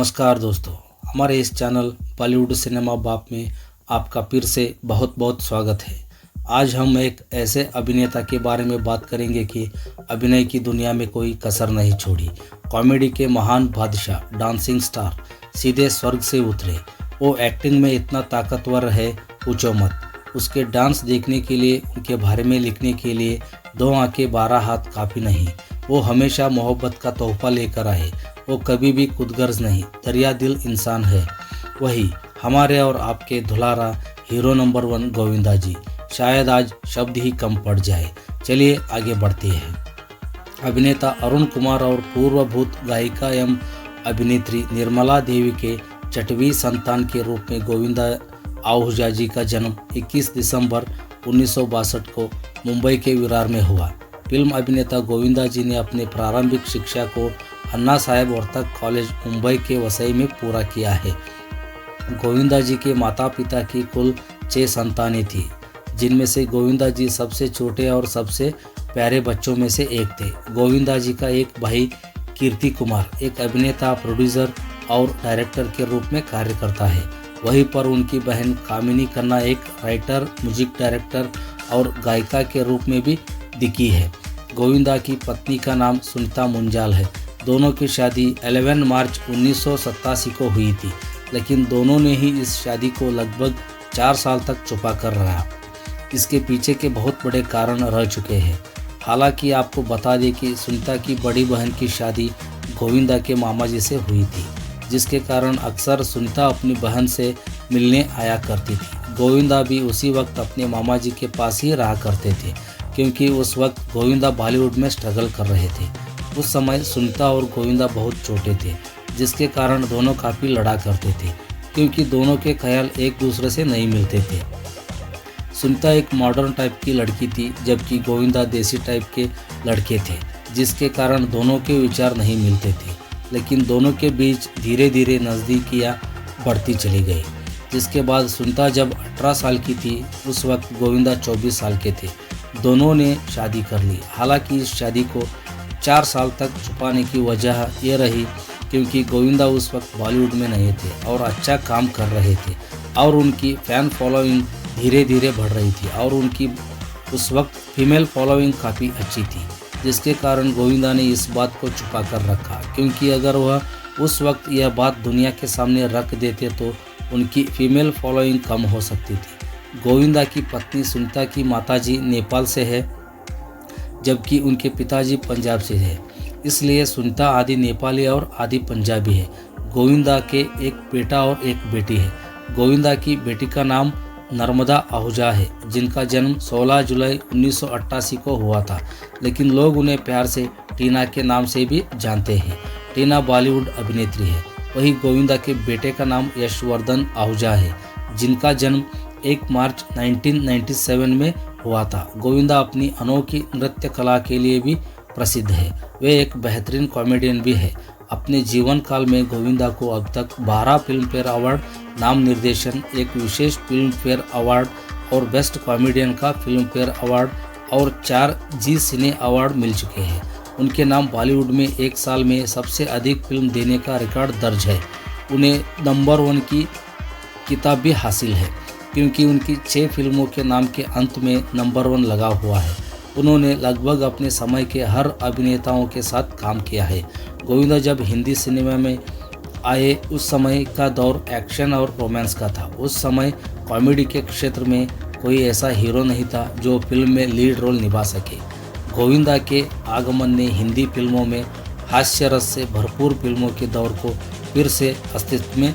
नमस्कार दोस्तों, हमारे इस चैनल बॉलीवुड सिनेमा बाप में आपका फिर से बहुत बहुत स्वागत है। आज हम एक ऐसे अभिनेता के बारे में बात करेंगे कि अभिनय की दुनिया में कोई कसर नहीं छोड़ी। कॉमेडी के महान बादशाह, डांसिंग स्टार, सीधे स्वर्ग से उतरे। वो एक्टिंग में इतना ताकतवर है, पूछो मत। उसके डांस देखने के लिए, उनके बारे में लिखने के लिए 2 आंखें 12 हाथ काफ़ी नहीं। वो हमेशा मोहब्बत का तोहफा लेकर आए। वो कभी भी खुदगर्ज नहीं, दरिया दिल इंसान है। वही हमारे और आपके दुलारा हीरो नंबर 1 गोविंदा जी। शायद आज शब्द ही कम पड़ जाए। चलिए आगे बढ़ते हैं। अभिनेता अरुण कुमार और पूर्वभूत गायिका एवं अभिनेत्री निर्मला देवी के 6वीं संतान के रूप में गोविंदा आहूजा जी का जन्म 21 दिसंबर 1962 को मुंबई के विरार में हुआ। फिल्म अभिनेता गोविंदा जी ने अपने प्रारंभिक शिक्षा को अन्ना साहेब वर्तक कॉलेज मुंबई के वसई में पूरा किया है। गोविंदा जी के माता पिता की कुल 6 संतानें थी, जिनमें से गोविंदा जी सबसे छोटे और सबसे प्यारे बच्चों में से एक थे। गोविंदा जी का एक भाई कीर्ति कुमार एक अभिनेता, प्रोड्यूसर और डायरेक्टर के रूप में कार्य करता है। वहीं पर उनकी बहन कामिनी खन्ना एक राइटर, म्यूजिक डायरेक्टर और गायिका के रूप में भी दिखी है। गोविंदा की पत्नी का नाम सुनीता मुंजाल है। दोनों की शादी 11 मार्च 1987 को हुई थी, लेकिन दोनों ने ही इस शादी को लगभग 4 साल तक छुपा कर रहा। इसके पीछे के बहुत बड़े कारण रह चुके हैं। हालांकि आपको बता दें कि सुनीता की बड़ी बहन की शादी गोविंदा के मामा जी से हुई थी, जिसके कारण अक्सर सुनीता अपनी बहन से मिलने आया करती थी। गोविंदा भी उसी वक्त अपने मामा जी के पास ही रहा करते थे, क्योंकि उस वक्त गोविंदा बॉलीवुड में स्ट्रगल कर रहे थे। उस समय सुनीता और गोविंदा बहुत छोटे थे, जिसके कारण दोनों काफ़ी लड़ा करते थे, क्योंकि दोनों के ख्याल एक दूसरे से नहीं मिलते थे। सुनीता एक मॉडर्न टाइप की लड़की थी, जबकि गोविंदा देसी टाइप के लड़के थे, जिसके कारण दोनों के विचार नहीं मिलते थे। लेकिन दोनों के बीच धीरे धीरे नज़दीकियाँ बढ़ती चली गई। जिसके बाद सुनीता जब 18 साल की थी, उस वक्त गोविंदा 24 साल के थे। दोनों ने शादी कर ली। हालांकि इस शादी को 4 साल तक छुपाने की वजह यह रही क्योंकि गोविंदा उस वक्त बॉलीवुड में नहीं थे और अच्छा काम कर रहे थे, और उनकी फ़ैन फॉलोइंग धीरे धीरे बढ़ रही थी, और उनकी उस वक्त फीमेल फॉलोइंग काफ़ी अच्छी थी, जिसके कारण गोविंदा ने इस बात को छुपा कर रखा। क्योंकि अगर वह उस वक्त यह बात दुनिया के सामने रख देते तो उनकी फीमेल फॉलोइंग कम हो सकती थी। गोविंदा की पत्नी सुनीता की माताजी नेपाल से है, जबकि उनके पिताजी पंजाब से है, इसलिए सुनीता आधी नेपाली और आधी पंजाबी है। गोविंदा के एक बेटा और एक बेटी है। गोविंदा की बेटी का नाम नर्मदा आहूजा है, जिनका जन्म 16 जुलाई 1988 को हुआ था, लेकिन लोग उन्हें प्यार से टीना के नाम से भी जानते हैं। टीना बॉलीवुड अभिनेत्री है। वहीं गोविंदा के बेटे का नाम यशवर्धन आहूजा है, जिनका जन्म 1 मार्च 1997 में हुआ था। गोविंदा अपनी अनोखी नृत्य कला के लिए भी प्रसिद्ध है। वे एक बेहतरीन कॉमेडियन भी है। अपने जीवन काल में गोविंदा को अब तक 12 फिल्म फेयर अवार्ड, नाम निर्देशन, एक विशेष फिल्म फेयर अवार्ड और बेस्ट कॉमेडियन का फिल्म फेयर अवार्ड और 4 जी सिने अवार्ड मिल चुके हैं। उनके नाम बॉलीवुड में एक साल में सबसे अधिक फिल्म देने का रिकॉर्ड दर्ज है। उन्हें नंबर 1 की किताब भी हासिल है, क्योंकि उनकी 6 फिल्मों के नाम के अंत में नंबर 1 लगा हुआ है। उन्होंने लगभग अपने समय के हर अभिनेताओं के साथ काम किया है। गोविंदा जब हिंदी सिनेमा में आए, उस समय का दौर एक्शन और रोमांस का था। उस समय कॉमेडी के क्षेत्र में कोई ऐसा हीरो नहीं था जो फिल्म में लीड रोल निभा सके। गोविंदा के आगमन ने हिंदी फिल्मों में हास्य रस से भरपूर फिल्मों के दौर को फिर से अस्तित्व में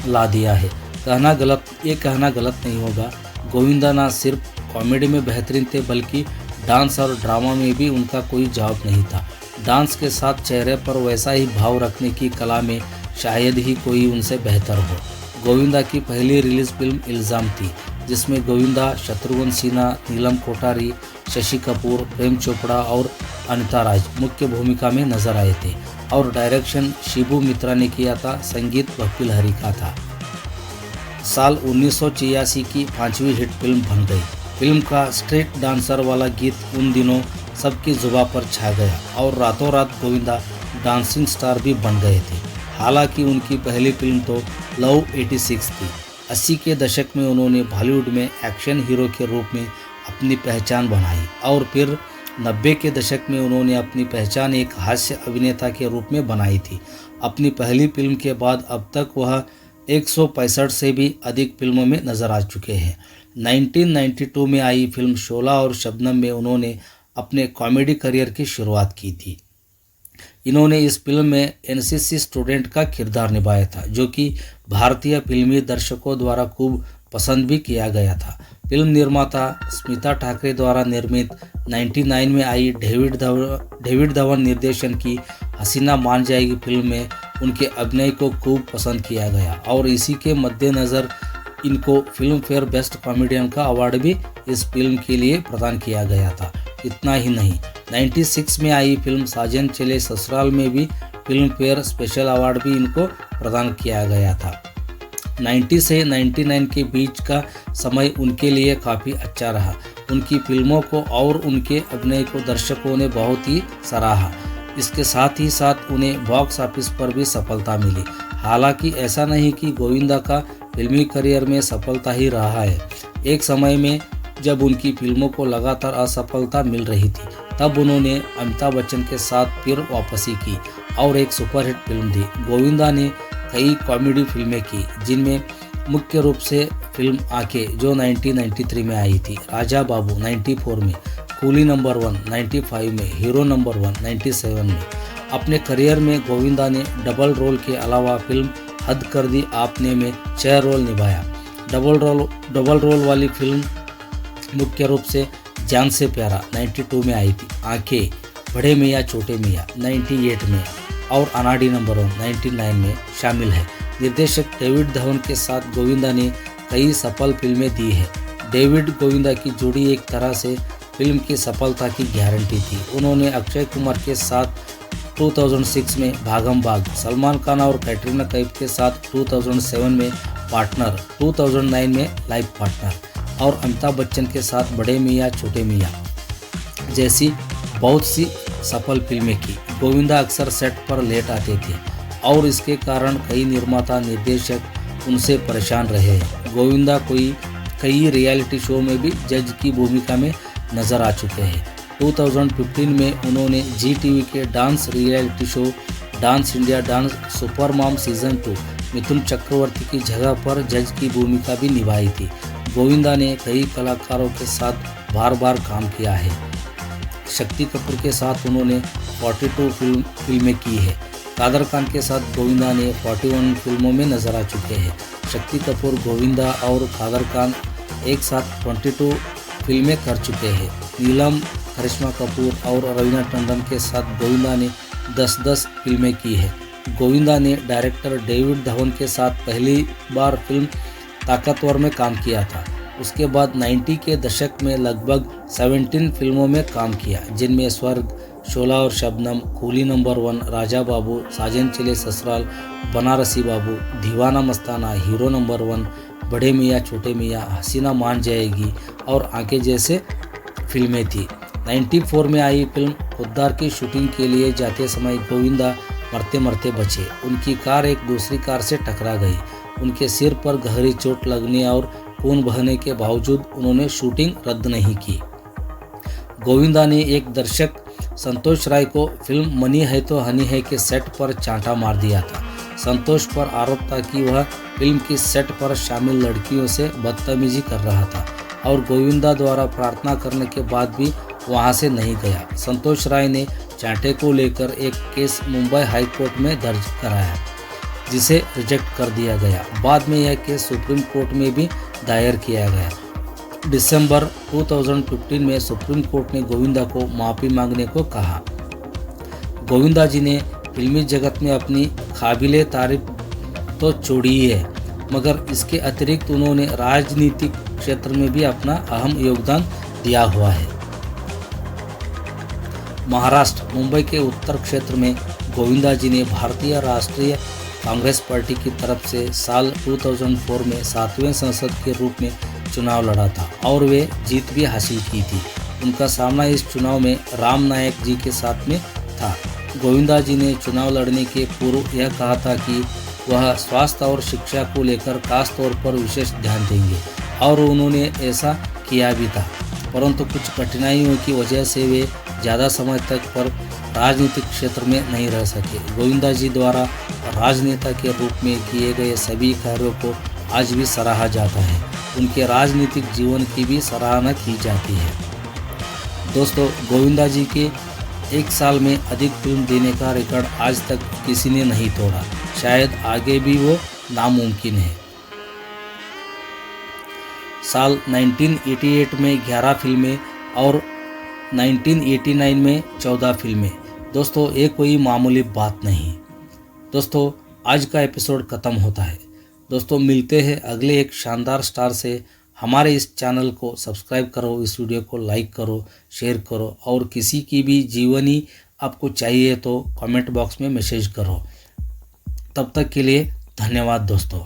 ला दिया है। कहना गलत नहीं होगा। गोविंदा ना सिर्फ कॉमेडी में बेहतरीन थे, बल्कि डांस और ड्रामा में भी उनका कोई जवाब नहीं था। डांस के साथ चेहरे पर वैसा ही भाव रखने की कला में शायद ही कोई उनसे बेहतर हो। गोविंदा की पहली रिलीज फिल्म इल्ज़ाम थी, जिसमें गोविंदा, शत्रुघ्न सिन्हा, नीलम कोठारी, शशि कपूर, प्रेम चोपड़ा और अनिता राज मुख्य भूमिका में नजर आए थे, और डायरेक्शन शिबू मित्रा ने किया था। संगीत भक्ति लहरी का था। साल 1986 की 5वीं हिट फिल्म बन गई। फिल्म का स्ट्रीट डांसर वाला गीत उन दिनों सबकी जुबां पर छा गया और रातों रात गोविंदा डांसिंग स्टार भी बन गए थे। हालांकि उनकी पहली फिल्म तो लव 86 थी। 80 के दशक में उन्होंने बॉलीवुड में एक्शन हीरो के रूप में अपनी पहचान बनाई और फिर 90 के दशक में उन्होंने अपनी पहचान एक हास्य अभिनेता के रूप में बनाई थी। अपनी पहली फिल्म के बाद अब तक वह 165 से भी अधिक फिल्मों में नजर आ चुके हैं। 1992 में आई फिल्म शोला और शबनम में उन्होंने अपने कॉमेडी करियर की शुरुआत की थी। इन्होंने इस फिल्म में एनसीसी स्टूडेंट का किरदार निभाया था, जो कि भारतीय फिल्मी दर्शकों द्वारा खूब पसंद भी किया गया था। फिल्म निर्माता स्मिता ठाकरे द्वारा निर्मित 99 में आई डेविड धवन निर्देशन की हसीना मान जाएगी फिल्म में उनके अभिनय को खूब पसंद किया गया और इसी के मद्देनज़र इनको फिल्म फेयर बेस्ट कॉमेडियन का अवार्ड भी इस फिल्म के लिए प्रदान किया गया था। इतना ही नहीं, 96 में आई फिल्म साजन चले ससुराल में भी फिल्म फेयर स्पेशल अवार्ड भी इनको प्रदान किया गया था। 90 से 99 के बीच का समय उनके लिए काफ़ी अच्छा रहा। उनकी फिल्मों को और उनके अभिनय को दर्शकों ने बहुत ही सराहा। इसके साथ ही साथ उन्हें बॉक्स ऑफिस पर भी सफलता मिली। हालांकि ऐसा नहीं कि गोविंदा का फिल्मी करियर में सफलता ही रहा है। एक समय में जब उनकी फिल्मों को लगातार असफलता मिल रही थी, तब उन्होंने अमिताभ बच्चन के साथ फिर वापसी की और एक सुपरहिट फिल्म दी। गोविंदा ने कई कॉमेडी फिल्में की, जिनमें मुख्य रूप से फिल्म आंखें जो 1993 में आई थी, राजा बाबू 94 में, कूली नंबर 1 95 में, हीरो नंबर 1 97 में। अपने करियर में गोविंदा ने डबल रोल के अलावा फिल्म हद कर दी आपने में 6 रोल निभाया। डबल रोल वाली फिल्म मुख्य रूप से जान से प्यारा 92 में आई थी, आंखें, बड़े मियाँ छोटे मियाँ 98 में और अनाड़ी नंबर 1 99 में शामिल है। निर्देशक डेविड धवन के साथ गोविंदा ने कई सफल फिल्में दी है। डेविड गोविंदा की जोड़ी एक तरह से फिल्म की सफलता की गारंटी थी। उन्होंने अक्षय कुमार के साथ 2006 में भागम भाग, सलमान खान और कैटरीना कैफ के साथ 2007 में पार्टनर, 2009 में लाइफ पार्टनर और अमिताभ बच्चन के साथ बड़े मियाँ छोटे मियाँ जैसी बहुत सी सफल फिल्में की। गोविंदा अक्सर सेट पर लेट आते थे और इसके कारण कई निर्माता निर्देशक उनसे परेशान रहे। गोविंदा कई रियलिटी शो में भी जज की भूमिका में नजर आ चुके हैं। 2015 में उन्होंने जी टीवी के dance reality show dance India dance super mom season 2 Mithun Chakraborty की जगह पर जज की भूमिका भी निभाई थी। गोविंदा ने कई कलाकारों के साथ बार बार काम किया है। शक्ति कपूर के साथ उन्होंने 42 फिल्में की है। कादर खान के साथ गोविंदा ने 41 फिल्मों में नजर आ चुके हैं। शक्ति कपूर, गोविंदा और कादर खान एक साथ 22 फिल्में कर चुके हैं। नीलम, करिश्मा कपूर और रवीना टंडन के साथ गोविंदा ने 10-10 फिल्में की है। गोविंदा ने डायरेक्टर डेविड धवन के साथ पहली बार फिल्म ताकतवर में काम किया था। उसके बाद 90 के दशक में लगभग 17 फिल्मों में काम किया, जिनमें स्वर्ग, शोला और शबनम, कूली नंबर 1, राजा बाबू, साजन चले ससुराल, बनारसी बाबू, दीवाना मस्ताना, हीरो नंबर 1, बड़े मियाँ छोटे मियाँ, हसीना मान जाएगी और आंखें जैसे फिल्में थी। 94 में आई फिल्म खुद्दार की शूटिंग के लिए जाते समय गोविंदा मरते मरते बचे। उनकी कार एक दूसरी कार से टकरा गई। उनके सिर पर गहरी चोट लगने और खून बहने के बावजूद उन्होंने शूटिंग रद्द नहीं की। गोविंदा ने एक दर्शक संतोष राय को फिल्म मनी है तो हनी है के सेट पर चांटा मार दिया था। संतोष पर आरोप था कि वह फिल्म की सेट पर शामिल लड़कियों से बदतमीजी कर रहा था और गोविंदा द्वारा प्रार्थना करने के बाद भी वहां से नहीं गया। संतोष राय ने चांटे को लेकर एक केस मुंबई हाई कोर्ट में दर्ज कराया, जिसे रिजेक्ट कर दिया गया। बाद में यह केस सुप्रीम कोर्ट में भी दायर किया गया। दिसंबर 2015 में सुप्रीम कोर्ट ने गोविंदा को माफ़ी मांगने को कहा। गोविंदा जी ने फिल्मी जगत में अपनी काबिले तारीफ तो छोड़ी है, मगर इसके अतिरिक्त उन्होंने राजनीतिक क्षेत्र में भी अपना अहम योगदान दिया हुआ है। महाराष्ट्र, मुंबई के उत्तर क्षेत्र में गोविंदा जी ने भारतीय राष्ट्रीय कांग्रेस पार्टी की तरफ से साल 2004 में 7वें संसद के रूप में चुनाव लड़ा था और वे जीत भी हासिल की थी। उनका सामना इस चुनाव में राम नायक जी के साथ में था। गोविंदा जी ने चुनाव लड़ने के पूर्व यह कहा था कि वह स्वास्थ्य और शिक्षा को लेकर खास तौर पर विशेष ध्यान देंगे और उन्होंने ऐसा किया भी था, परंतु कुछ कठिनाइयों की वजह से वे ज़्यादा समय तक पर राजनीतिक क्षेत्र में नहीं रह सके। गोविंदा जी द्वारा राजनेता के रूप में किए गए सभी कार्यों को आज भी सराहा जाता है। उनके राजनीतिक जीवन की भी सराहना की जाती है। दोस्तों, गोविंदा जी के एक साल में अधिक फिल्म देने का रिकॉर्ड आज तक किसी ने नहीं तोड़ा, शायद आगे भी वो नामुमकिन है। साल 1988 में 11 फिल्में और 1989 में 14 फिल्में। दोस्तों, ये कोई मामूली बात नहीं। दोस्तों, आज का एपिसोड ख़त्म होता है। दोस्तों, मिलते हैं अगले एक शानदार स्टार से। हमारे इस चैनल को सब्सक्राइब करो, इस वीडियो को लाइक करो, शेयर करो और किसी की भी जीवनी आपको चाहिए तो कमेंट बॉक्स में मैसेज करो। तब तक के लिए धन्यवाद दोस्तों।